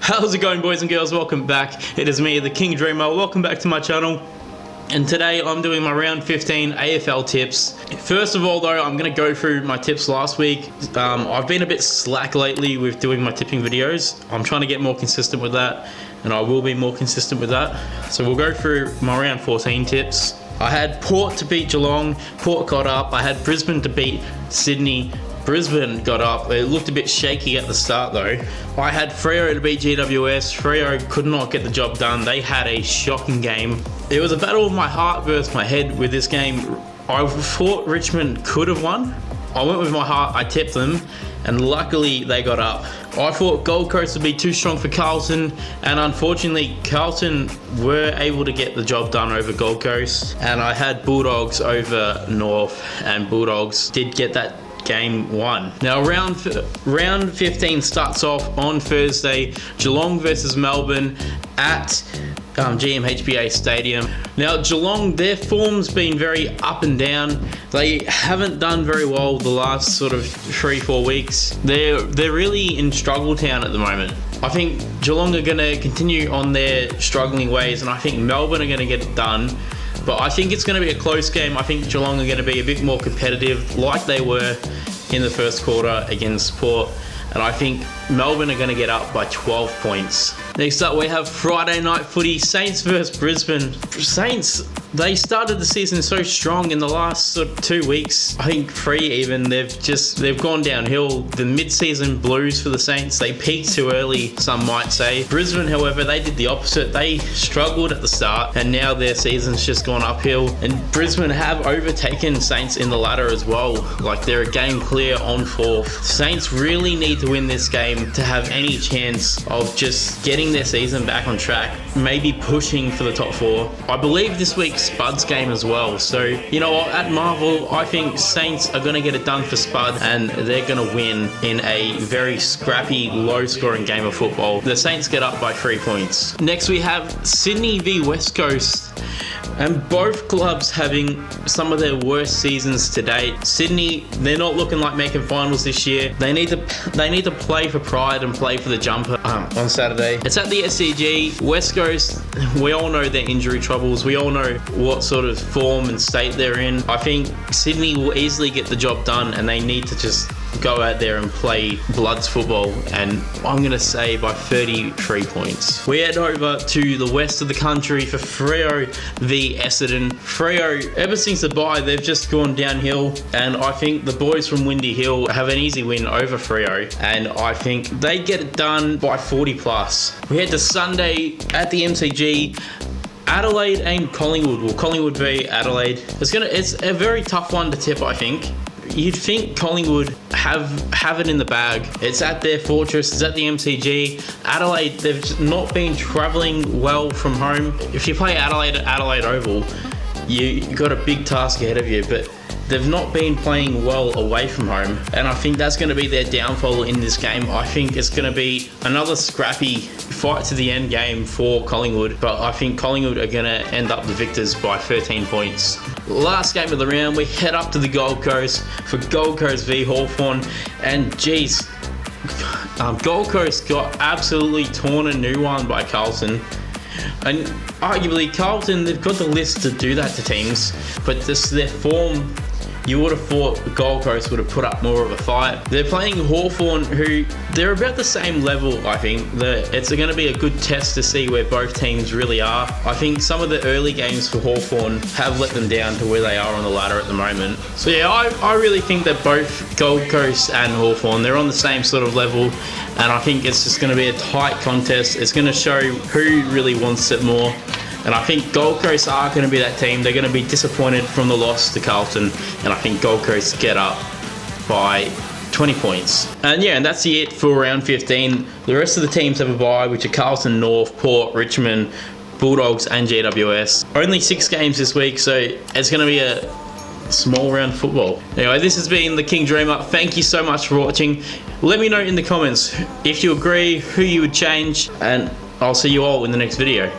How's it going, boys and girls? Welcome back. It is me, the King Dreamer. Welcome back to my channel. And today I'm doing my round 15 AFL tips. First of all though, I'm going to go through my tips last week. I've been a bit slack lately with doing my tipping videos. I'm trying to get more consistent with that, and I will be more consistent with that. So we'll go through my round 14 tips. I had Port to beat Geelong. Port got up. I had Brisbane to beat Sydney. Brisbane got up. It looked a bit shaky at the start though. I had Freo to beat GWS. Freo could not get the job done. They had a shocking game. It was a battle of my heart versus my head with this game. I thought Richmond could have won. I went with my heart. I tipped them, and luckily they got up. I thought Gold Coast would be too strong for Carlton, and unfortunately Carlton were able to get the job done over Gold Coast. And I had Bulldogs over North, and Bulldogs did get that game won. Now round 15 starts off on Thursday. Geelong versus Melbourne at GMHBA Stadium. Now Geelong, their form's been very up and down. They haven't done very well the last sort of 3-4 weeks. They're really in struggle town at the moment. I think Geelong are going to continue on their struggling ways, and I think Melbourne are going to get it done. But I think it's going to be a close game. I think Geelong are going to be a bit more competitive like they were in the first quarter against Port. And I think Melbourne are going to get up by 12 points. Next up, we have Friday night footy, Saints versus Brisbane. Saints, they started the season so strong in the last sort of 2 weeks. I think 3 even. They've gone downhill. The mid-season blues for the Saints. They peaked too early, some might say. Brisbane, however, they did the opposite. They struggled at the start, and now their season's just gone uphill. And Brisbane have overtaken Saints in the ladder as well. Like, they're a game clear on 4th. Saints really need to win this game to have any chance of just getting their season back on track, maybe pushing for the top 4. I believe this week's Spud's game as well. So, you know what, at Marvel, I think Saints are going to get it done for Spud, and they're going to win in a very scrappy, low-scoring game of football. The Saints get up by 3 points. Next, we have Sydney v West Coast. And both clubs having some of their worst seasons to date. Sydney, they're not looking like making finals this year. They need to play for pride and play for the jumper on Saturday. It's at the SCG. West Coast, we all know their injury troubles. We all know what sort of form and state they're in. I think Sydney will easily get the job done, and they need to just go out there and play Bloods football, and I'm going to say by 33 points. We head over to the west of the country for Freo v Essendon. Freo, ever since the bye, they've just gone downhill, and I think the boys from Windy Hill have an easy win over Freo, and I think they get it done by 40 plus. We head to Sunday at the MCG. Adelaide and Collingwood. Well, Collingwood v Adelaide. It's a very tough one to tip, I think. You'd think Collingwood have it in the bag. It's at their fortress. It's at the MCG. Adelaide, they've not been travelling well from home. If you play Adelaide at Adelaide Oval, you got a big task ahead of you, but they've not been playing well away from home, and I think that's going to be their downfall in this game. I think it's going to be another scrappy fight to the end game for Collingwood, but I think Collingwood are going to end up the victors by 13 points. Last game of the round, we head up to the Gold Coast for Gold Coast v Hawthorn, and geez, Gold Coast got absolutely torn a new one by Carlton. And arguably Carlton, they've got the list to do that to teams, but this their form, you would have thought Gold Coast would have put up more of a fight. They're playing Hawthorn, who they're about the same level. I think it's going to be a good test to see where both teams really are. I think some of the early games for Hawthorn have let them down to where they are on the ladder at the moment. So yeah, I really think that both Gold Coast and Hawthorn, they're on the same sort of level, and I think it's just going to be a tight contest. It's going to show who really wants it more. And I think Gold Coast are going to be that team. They're going to be disappointed from the loss to Carlton, and I think Gold Coast get up by 20 points. And yeah, and that's it for round 15. The rest of the teams have a bye, which are Carlton, North, Port, Richmond, Bulldogs and GWS. Only 6 games this week, so it's going to be a small round of football. Anyway, this has been the King Dreamer. Thank you so much for watching. Let me know in the comments if you agree, who you would change, and I'll see you all in the next video.